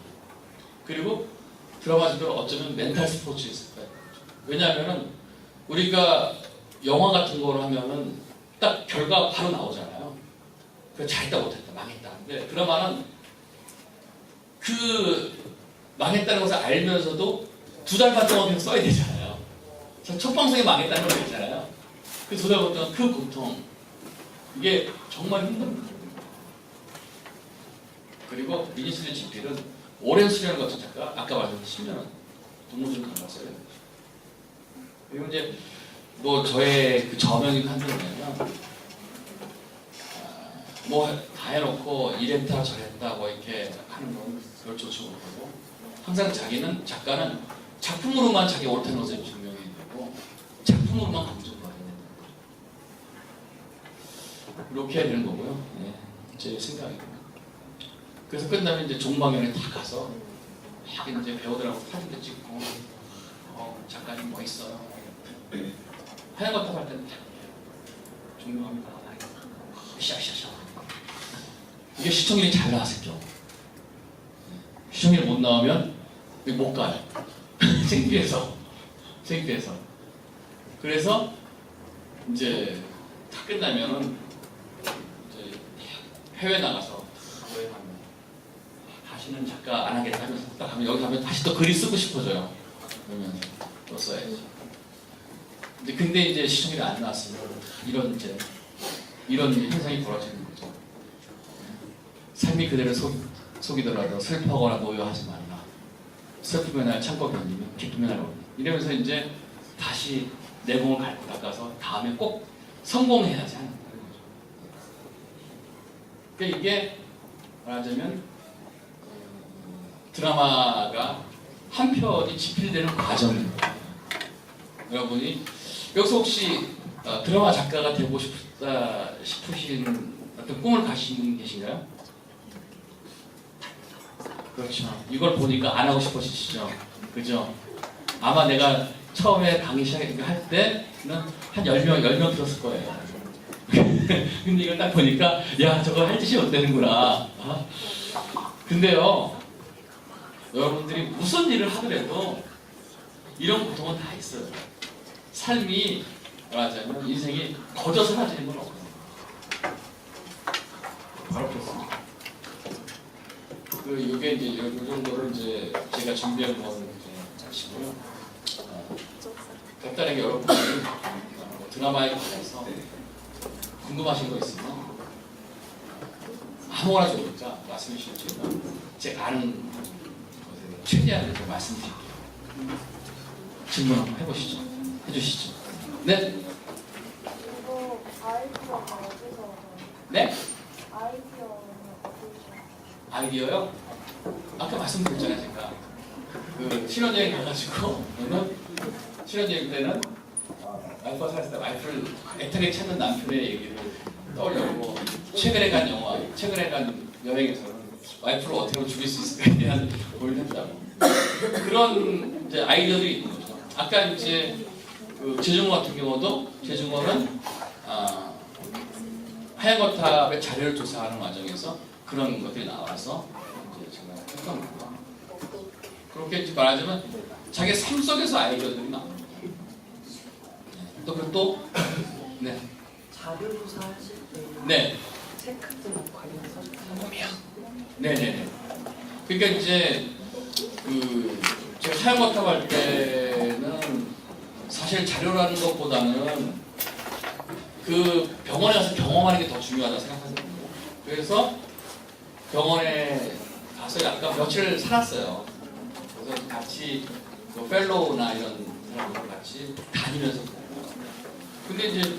그리고 드라마 작가는 어쩌면 멘탈 스포츠였을 거예요. 왜냐하면은 우리가 영화 같은 거를 하면은 딱 결과 바로 나오잖아요. 그 잘했다 못했다 망했다. 근데 드라마는 그 망했다는 것을 알면서도 2달 반 동안 계속 써야 되잖아요. 첫 방송에 망했다는 걸 있잖아요. 그 2달 반 동안 그 고통 이게 정말 힘든 거예요. 그리고 미니스의 집필은 오랜 수련을 거친 작가 아까 말했던 10년은 동물좀 감았어요. 그리고 이제 뭐 저의 그 저명이 한줄 뭐냐면 뭐 다 해놓고 이랬다 저랬다 뭐 이렇게 하는 건 그걸 좋지 못하고 항상 작가는 작품으로만 자기 옳다는 것을 증명해야 되고 작품으로만 감정을 해야 된다. 이렇게 해야 되는 거고요. 네, 제 생각입니다. 그래서 끝나면 이제 종방연에 다 가서 막 이제 배우들하고 사진도 찍고 작가님 뭐 있어요? 하얀 거 타고 할 때는 존경합니다. 샤샤샤. 이게 시청률이 잘 나왔었죠. 시청률이 못 나오면 못 가요. 창피해서. 그래서 이제 다 끝나면은 이제 해외 나가서 여행하면 다시는 작가 안 하겠다 하면서 딱 가면 여기 가면 다시 또 글이 쓰고 싶어져요. 그러면 또 써야지. 근데 이제 시청률이 안 나왔으면 이런 현상이 벌어지는 거죠. 삶이 그대를 속이더라도 슬퍼하거나 노여하지 말라. 슬픔의 날 참고 견디면 기쁨의 날 옵니다. 이러면서 이제 다시 내공을 닦아서 다음에 꼭 성공해야지 하는 거예요. 그러니까 이게 말하자면 드라마가 한 편이 집필되는 과정입니다. 여러분이 여기서 혹시 드라마 작가가 되고 싶다 싶으신 어떤 꿈을 가시는 분 계신가요? 그렇죠. 이걸 보니까 안 하고 싶으시죠? 그죠? 아마 내가 처음에 강의 시작할 때는 한 10명 들었을 거예요. 근데 이걸 딱 보니까 야 저거 할 짓이 어때는구나. 근데요 여러분들이 무슨 일을 하더라도 이런 고통은 다 있어요. 삶이 말하자면 인생이 거저 사라지는 건 없어요. 바로 그렇습니다. 이게 이제 요 정도를 이제 제가 준비한 건 이제 하시고요. 간단하게 여러분들이 드라마에 관해서 궁금하신 거 있으면 아무거나 좋으니까 말씀해 주시면 제가 아는 것에 최대한 이렇게 말씀드릴게요. 질문 한번 해보시죠. 해주시죠. 네? 이거 아이디어가 어디서 네? 아이디어는 어디서 아이디어요? 아까 말씀드렸잖아요, 제가. 그 신혼여행 가가지고, 저는 신혼여행 때는 와이프가 살았을 때 와이프를 애타게 찾는 남편의 얘기를 떠올려고 최근에 간 영화, 최근에 간 여행에서는 와이프를 어떻게 하면 죽일 수 있을까에 대한 고민을 했다고. 그런 이제 아이디어들이 있는 거죠. 아까 이제 그 재중어 같은 경우도 재중어는 하얀 거탑의 자료를 조사하는 과정에서 그런 것들이 나와서 이제 제가 했던 거고. 그렇게 말하자면 자기 삶 속에서 아이디어들이 나옵니다. 또 네. 자료 조사하실 때 네. 체크들 관련해서 하면 네네네. 그러니까 이제 그 제가 하얀 거탑 할 때는 사실 자료라는 것보다는 그 병원에 가서 경험하는 게 더 중요하다 생각하거든요. 그래서 병원에 가서 약간 며칠 살았어요. 그래서 같이 뭐 펠로우나 이런 사람들 같이 다니면서. 근데 이제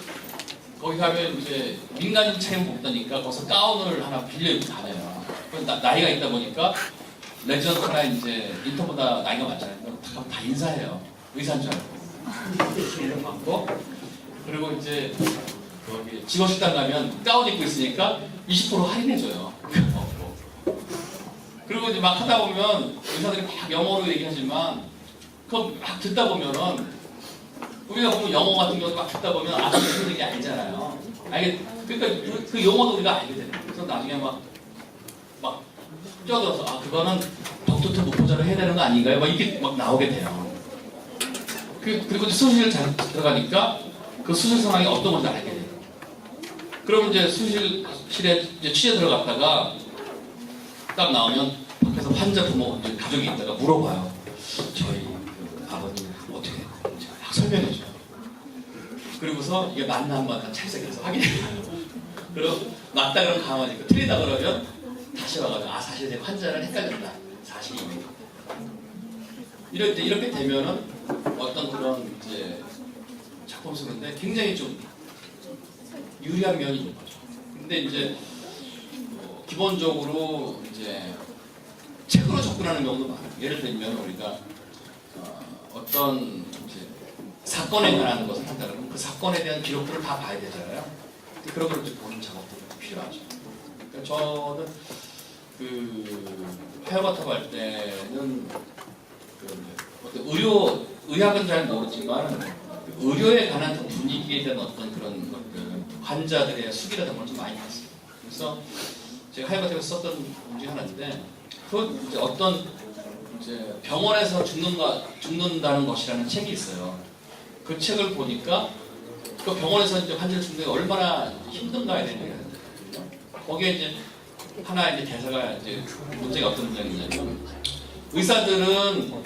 거기 가면 이제 민간 체험 복다니까 거기서 가운을 하나 빌려 입고 다녀요. 나이가 있다 보니까 레지던트나 이제 인턴보다 나이가 많잖아요. 다 인사해요. 의사인 줄 알고. 이름 많고. 그리고 이제 거기 직원식당 가면 가운 입고 있으니까 20% 할인해줘요. 그리고 이제 막 하다 보면 의사들이 막 영어로 얘기하지만 그거 막 듣다 보면은 우리가 보면 영어 같은 경우도 막 듣다 보면 아 무슨 얘기 알잖아요. 그러니까 그 용어도 우리가 알게 되는 거예요. 그래서 나중에 막 뛰어들어서 아 그거는 덕토트 무포자를 해야 되는 거 아닌가요? 막 이렇게 막 나오게 돼요. 그리고 수술실 잘 들어가니까 그 수술 상황이 어떤 건지 알게 돼요. 그러면 이제 수술실에 이제 취재 들어갔다가 딱 나오면 밖에서 환자 부모 가족이 있다가 물어봐요. 저희 그 아버님 어떻게 됐고 제가 막 설명해줘요. 그리고서 이게 맞나 안 맞나 찰색해서 확인해요. 그리고 맞다 그러면 가만히 있고 틀리다 그러면 다시 와가지고 아 사실 내 환자를 헷갈렸다. 사실이 이렇게 되면은 어떤 그런 이제 작품 쓰는데 굉장히 좀 유리한 면이 있는 거죠. 근데 이제 기본적으로 이제 책으로 접근하는 경우도 많아요. 예를 들면 우리가 어떤 이제 사건에 관한 것을 한다 그러면 그 사건에 대한 기록들을 다 봐야 되잖아요. 그런 걸 보는 작업들이 필요하죠. 그러니까 저는 그 하얀거탑 할 때는 그 어떤 의학은 잘 모르지만 그 의료에 관한 분위기에 대한 어떤 그런 것들, 환자들의 수기라든가 걸 좀 많이 봤어요. 그래서 제가 하얀거탑에서 썼던 분 중에 하나인데 그 이제 어떤 이제 병원에서 죽는다는 것이라는 책이 있어요. 그 책을 보니까 그 병원에서 이제 환자를 죽는 게 얼마나 힘든가에 대한 얘기를 하거든요. 거기에 이제 하나 이제 대사가 이제 문제가 어떤 문제냐면 의사들은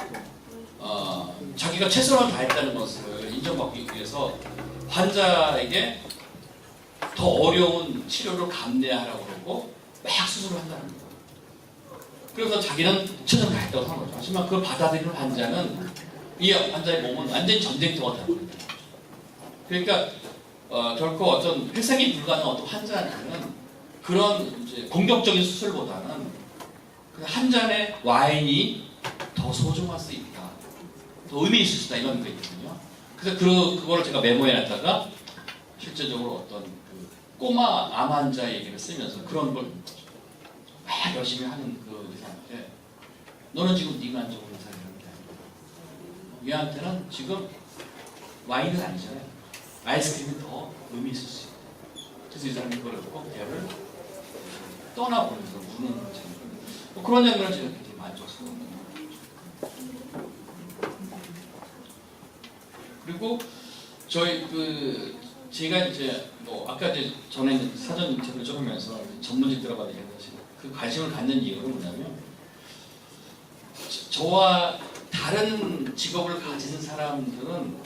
자기가 최선을 다했다는 것을 인정받기 위해서 환자에게 더 어려운 치료를 감내하라고 그러고 막 수술을 한다는 거예요. 그래서 자기는 최선을 다했다고 하는 거죠. 하지만 그걸 받아들이는 환자는 이 환자의 몸은 완전히 전쟁터가 되어버린다. 그러니까 결코 어떤 회생이 불가능한 어떤 환자한테는 그런 이제 공격적인 수술보다는 그냥 한 잔의 와인이 더 소중할 수 있다, 더 의미 있을 수 있다 이런 게 있거든요. 그래서 그거를 제가 메모해놨다가 실제적으로 어떤 그 꼬마 암 환자 얘기를 쓰면서 그런 걸 막 열심히 하는 그 의사한테 너는 지금 네가 안 좋은 의사인데 얘한테는 지금 와인은 아니잖아요. 아이스크림이 더 의미 있을 수 있다. 그래서 이 사람이 그걸 꼭 걔를 떠나보면서 우는 장면. 그런 장면을 제가 굉장히 만족스러웠거든요. 그리고 저희 제가 이제 뭐 아까 이제 전에 사전 인터뷰를 좀 하면서 전문직 들어가야 되는 그 관심을 갖는 이유는 뭐냐면 저와 다른 직업을 가진 사람들은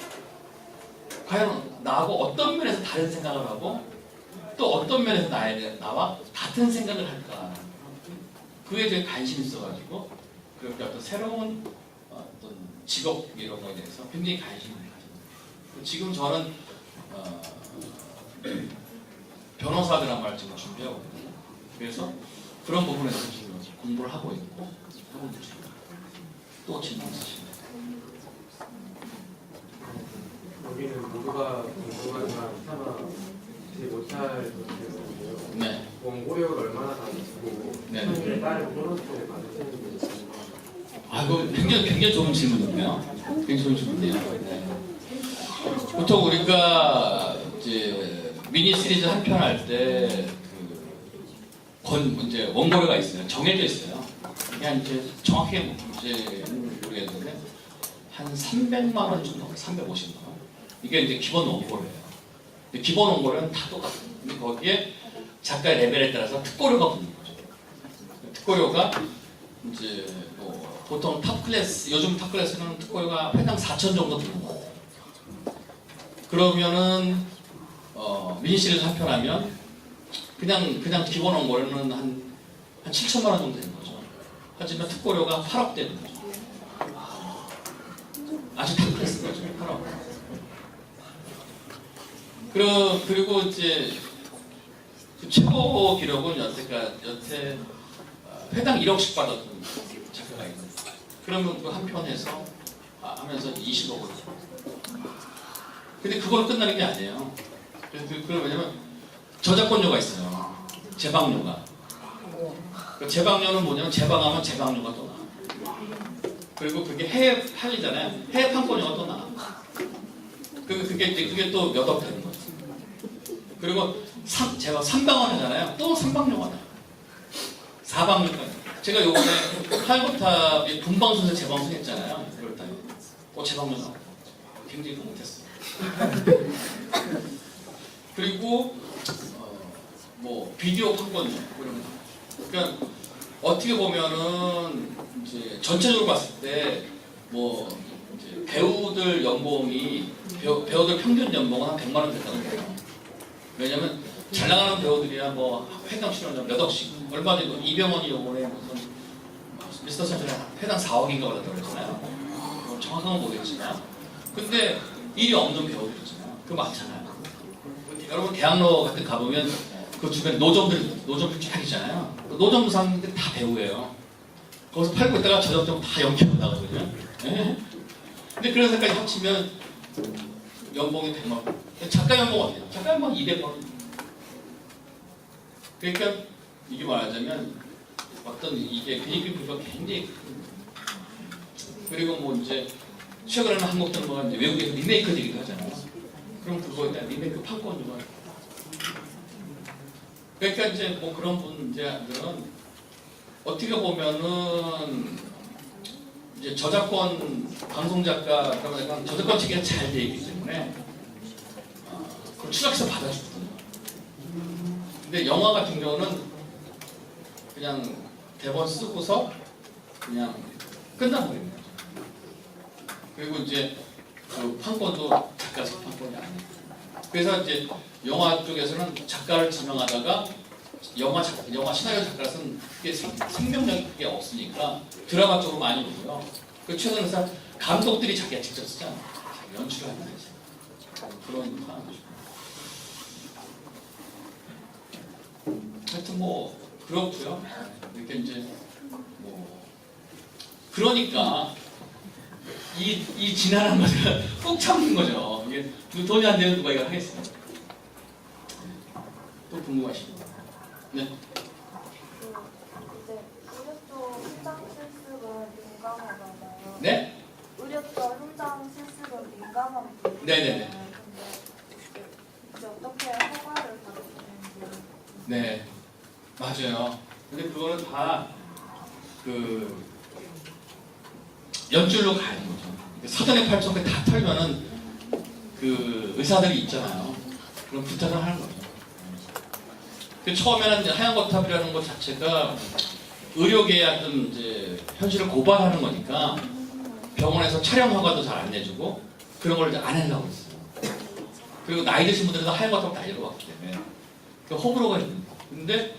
과연 나하고 어떤 면에서 다른 생각을 하고 또 어떤 면에서 나와 같은 생각을 할까, 그게 되게 관심이 있어가지고 그렇게 어떤 새로운 어떤 직업 이런 거에 대해서 굉장히 관심을 가집니다. 지금 저는 변호사 드라마를 지금 준비하고 있거든요. 그래서 그런 부분에서 지금 공부를 하고 있고 하고 있습니다. 또 질문 있으십니까? 여기는 모두가 궁금하지만 차마 제 못할 것인데요. 네. 원고료를 얼마나 받으시고 네. 현재 다른 보너스를 받으시는지. 이거 굉장히 좋은 질문이네요. 굉장히 좋은 질문이에요. 네. 보통 우리가 이제 미니 시리즈 한 편 할 때 이제 원고료가 있어요. 정해져 있어요. 그냥 이제 정확히 이제는 모르겠는데 한 300만 원 정도, 350만 원. 이게 이제 기본 원고료예요. 기본 원고료는 다 똑같아요. 근데 거기에 작가의 레벨에 따라서 특고료가 붙는 거죠. 특고료가 이제 뭐 보통 탑 클래스, 요즘 탑 클래스는 특고료가 회당 4천 정도 드는 거 같아요. 그러면은 미니 시리즈 한 편 하면 그냥 기본 원고료는 한 7천만 원 정도 되는 거죠. 하지만 특고료가 8억 되는 거죠. 아주 탑 클래스 거죠. 8억. 그리고 이제 그 최고 기록은 여태 회당 1억씩 받았던 작가가 있는. 그러면 그 한 편에서 하면서 20억을. 근데 그걸로 끝나는 게 아니에요. 그건 왜냐면 저작권료가 있어요. 제방료가. 그 제방료는 뭐냐면 제방하면 제방료가 또 나와. 그리고 그게 해외 팔리잖아요. 해외 판권료가 또 나와. 그게 또 몇 억 되는 거죠. 그리고 제가 3방원 하잖아요. 또 3방료가 나와요. 4방료까지. 제가 요번에 팔고탑이 분방순서 재방송 했잖아요. 그럴 때 재방료 나와요. 굉장히 못했어요. 그리고 뭐 비디오 판권료 이런 거. 그러니까 어떻게 보면은 이제 전체적으로 봤을 때 뭐 배우들 연봉이 배우들 평균 연봉은 한 100만 원 된다고 해요. 왜냐면 잘 나가는 배우들이야 뭐 회당 출연료 몇 억씩. 얼마 전에 이병헌이 요번에 무슨 미스터 선샤인 회당 4억인가 받았다고 그랬잖아요. 뭐 정확한 건 모르겠지만. 근데 일이 없는 배우들 있잖아요. 그거 많잖아요. 여러분 대학로 같은 가보면 그 주변에 노점들 쫙 있잖아요. 노점 사람들 다 배우예요. 거기서 팔고 있다가 저녁 다 연기하고 나가거든요. 네? 근데 그런 데까지 합치면 연봉이 100만 원. 작가 연봉 어때요? 작가 연봉 200만 원. 그러니까 이게 말하자면 어떤 이게 비익비 부가 굉장히 그리고 뭐 이제 최근에는 한국 드라마가 이제 외국에서 리메이크 되기도 하잖아요. 그럼 그거에 대한 리메이크 판권료가. 그러니까 이제 뭐 그런 문제들은 어떻게 보면은 이제 저작권 방송 작가 그러면 저작권 체계가 잘 돼 있기 때문에 그걸 추락해서 받아주거든요. 근데 영화 같은 경우는 그냥 대본 쓰고서 그냥 끝나버립니다. 그리고 이제 그 판권도 작가식 판권이 아니에요. 그래서 이제 영화 쪽에서는 작가를 지명하다가 영화 시나리오 작가는 그게 생명력이 그게 없으니까 드라마 쪽으로 많이 오고요. 그 최근에 감독들이 자기가 직접 쓰잖아. 자기 연출을 하는 거지. 그런 하는 거죠. 하여튼 뭐 그렇고요. 이렇게 이제 뭐 그러니까 이 지난한 것을 꾹 참는 거죠. 이게 돈이 안 되면 누가 이걸 하겠어요? 또 궁금하시고? 네. 이제 의료 쪽 현장 실습은 민감하잖아요. 네? 의료 쪽 현장 실습은 민감한 부분이잖아요. 네네네. 근데 이제 어떻게 허가를 받으시는지. 네. 맞아요. 근데 그거는 다 그 연줄로 가야 되는 거죠. 사전에 8천 다 털면은 그 의사들이 있잖아요. 그럼 부탁을 하는 거죠. 그 처음에는 이제 하얀 거탑이라는 것 자체가 의료계의 어떤 이제 현실을 고발하는 거니까 병원에서 촬영 허가도 잘 안 내주고 그런 걸 안 하려고 했어요. 그리고 나이 드신 분들은 하얀 거탑을 다 읽어봤기 때문에 그 호불호가 있는 거예요. 근데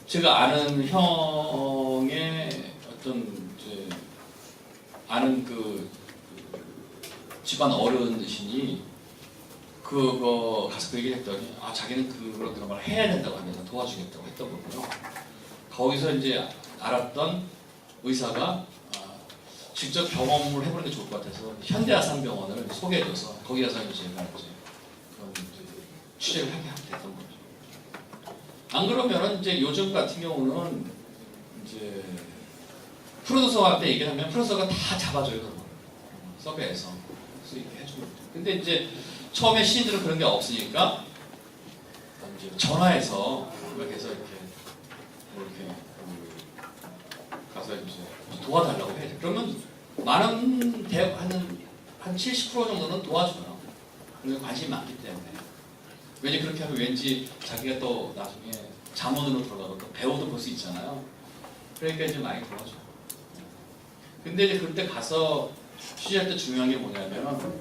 제가 아는 형의 어떤 이제 아는 그 집안 어른이시니 그거 가서 그 얘기를 했더니 자기는 그런 걸 해야 된다고 하면서 도와주겠다고 했던 거고요. 거기서 이제 알았던 의사가 직접 경험을 해보는 게 좋을 것 같아서 현대아산병원을 소개해줘서 거기 가서 이제 제가 이제 그런 이제 취재를 하게 됐던 거죠. 안 그러면은 이제 요즘 같은 경우는 이제 프로듀서한테 얘기를 하면 프로듀서가 다 잡아줘요. 그런 거. 서베에서 그래서 이렇게 해주는 거죠. 근데 이제 처음에 시인들은 그런 게 없으니까 이제 전화해서 이렇게 해서 이렇게 가서 이제 도와달라고 해야죠. 그러면 많은 한 70% 정도는 도와줘요. 근데 관심이 많기 때문에. 왠지 그렇게 하면 왠지 자기가 또 나중에 잠원으로 들어가고 또 배우도 볼 수 있잖아요. 그러니까 이제 많이 도와줘요. 근데 이제 그때 가서 취재할 때 중요한 게 뭐냐면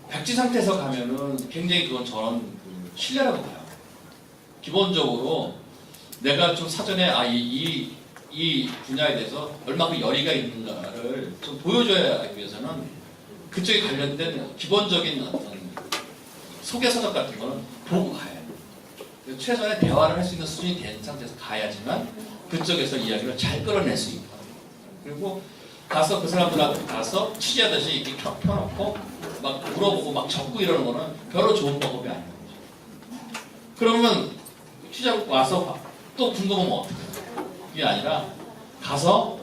백지 상태에서 가면은 굉장히 그건 저는 그 신뢰라고 봐요. 기본적으로 내가 좀 사전에 이 분야에 대해서 얼마큼 열의가 있는가를 좀 보여줘야 하기 위해서는 그쪽에 관련된 기본적인 어떤 소개서적 같은 거는 보고 가야 해요. 최소한의 대화를 할 수 있는 수준이 된 상태에서 가야지만 그쪽에서 이야기를 잘 끌어낼 수 있고 그리고 가서 그 사람들하고 가서 취재하듯이 이렇게 펴놓고 막 물어보고 막 적고 이러는 거는 별로 좋은 방법이 아닌 거죠. 그러면 취재하고 와서 또 궁금하면 어떻게 해요? 그게 아니라 가서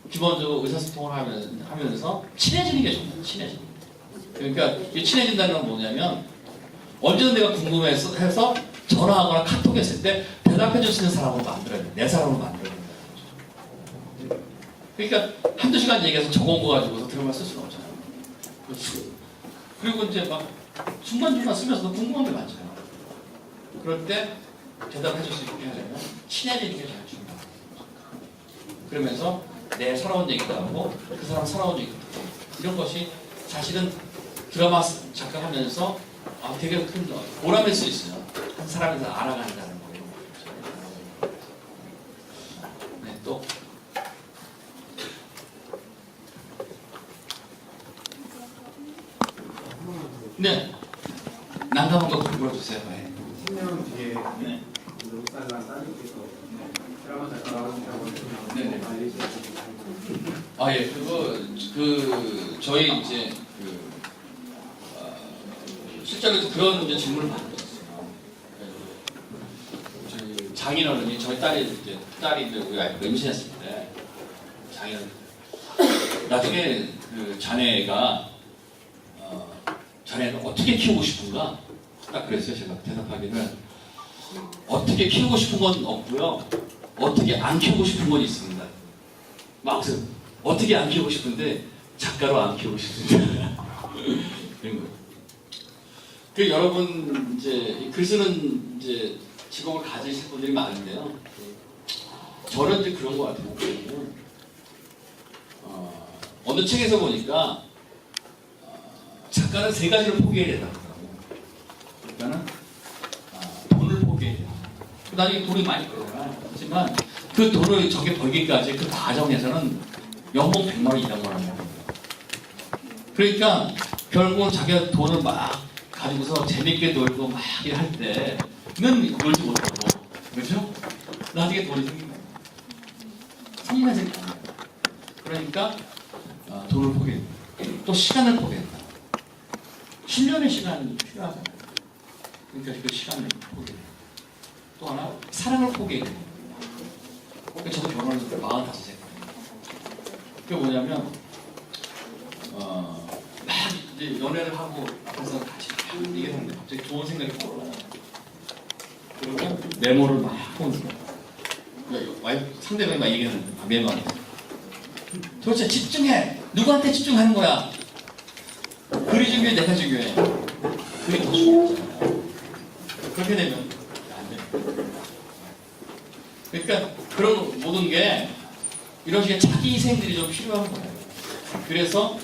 기본적으로 의사소통을 하면서 친해지는 게 좋아요. 친해지는 게. 그러니까 이 친해진다는 건 뭐냐면 언제든 내가 궁금해서 해서 전화하거나 카톡했을 때 대답해 줄 수 있는 사람으로 만들어야 돼. 내 사람으로 만들어야 돼. 그러니까 한두 시간 얘기해서 적어온 거 가지고서 드라마 쓸 수는 없잖아요. 그리고 이제 막 중간중간 쓰면서도 궁금한 게 많잖아요. 그럴 때 대답해 줄 수 있게 하려면 친해지는 게 제일 중요해요. 그러면서 내 살아온 얘기도 하고 그 사람 살아온 얘기도 하고 이런 것이 사실은 드라마 작가 하면서 되게 큰 보람일 수 있어요. 한 사람에서 알아간다는 거예요. 네, 또 네, 난감한 거 물어주세요. 네. 10년 뒤에 네. 녹살랑 따님께서 드라마 작가라고 네네. 알리시는 예, 저희 이제 실제로 그런 이제 질문을 받았어요. 저희 장인어른이 저희 딸이 우리 아이가 임신했을 때 장인어른 나중에 그 자네는 어떻게 키우고 싶은가? 딱 그랬어요. 제가 대답하기는 어떻게 키우고 싶은 건 없고요. 어떻게 안 키우고 싶은 건 있습니다. 막 어떻게 안 키우고 싶은데 작가로 안 키우고 싶습니다. 그런 거예요. 그 여러분 이제 글 쓰는 이제 직업을 가지실 분들이 많은데요. 저는 이제 그런 것 같아요. 어느 책에서 보니까 작가는 세 가지를 포기해야 된다고 하더라고요. 그러니까는 돈을 포기해야 돼요. 나중에 돈이 많이 벌어요. 하지만 그 돈을 저게 벌기까지 그 과정에서는 연봉 100만 원, 200만 원 합니다. 그러니까 결국은 자기가 돈을 막 가지고서 재밌게 놀고 막 할 때는 놀지 못하고, 그렇죠? 나중에 돈이 생긴다. 생기면 생긴다. 그러니까 돈을 포기했다. 또 시간을 포기했다. 7년의 시간이 필요하잖아요. 그러니까 그 시간을 포기했다. 또 하나, 사랑을 포기했다. 그러니까 저도 결혼을 45세. 그게 뭐냐면 막 이제 연애를 하고 앞에서 같이 막 얘기를 하는데 갑자기 좋은 생각이 떠올라요. 그러면 메모를 막 보는 거예요. 와이프 상대방이 막 얘기하는 거예요. 메모하는 거예요. 도대체 집중해. 누구한테 집중하는 거야? 글이 중요해, 내가 중요해. 그게 더 중요하잖아요. 그렇게 되면 안 돼요. 그러니까 그런 모든 게 이런 식의 자기 희생들이 좀 필요한 거예요. 그래서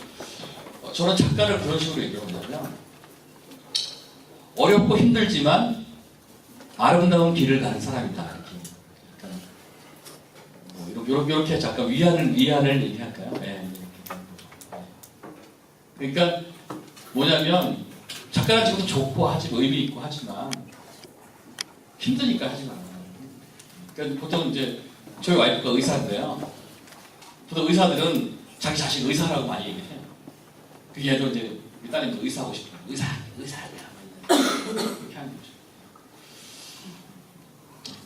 저는 작가를 그런 식으로 얘기한다면 어렵고 힘들지만 아름다운 길을 가는 사람이다. 이렇게 잠깐 위안을 얘기할까요? 네. 그러니까 뭐냐면 작가는 지금도 좋고 하지만 의미 있고 하지만 힘드니까 하지 말아요. 그러니까 보통 이제 저희 와이프가 의사인데요. 보통 의사들은 자기 자신 의사라고 많이 얘기해요. 그 얘도 이제 일단은 의사하고 싶어. 의사야. 이렇게 하는 거죠.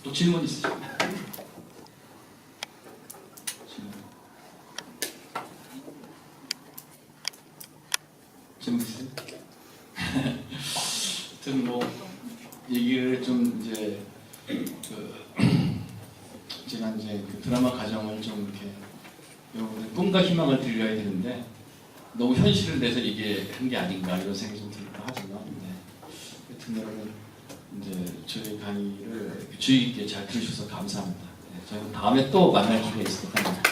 또 질문 있으시죠? 질문 있으세요? 하여튼 뭐 얘기를 좀 이제 제가 이제 그 드라마 과정을 좀 이렇게 여러분의 꿈과 희망을 드려야 되는데 너무 현실을 내서 얘기한 게 아닌가 이런 생각이 좀 들기도 하지만 하여튼 여러분 이제 저희 강의를 주의 깊게 잘 들으셔서 감사합니다. 저희는 다음에 또 만날 기회가 있을 것 같습니다.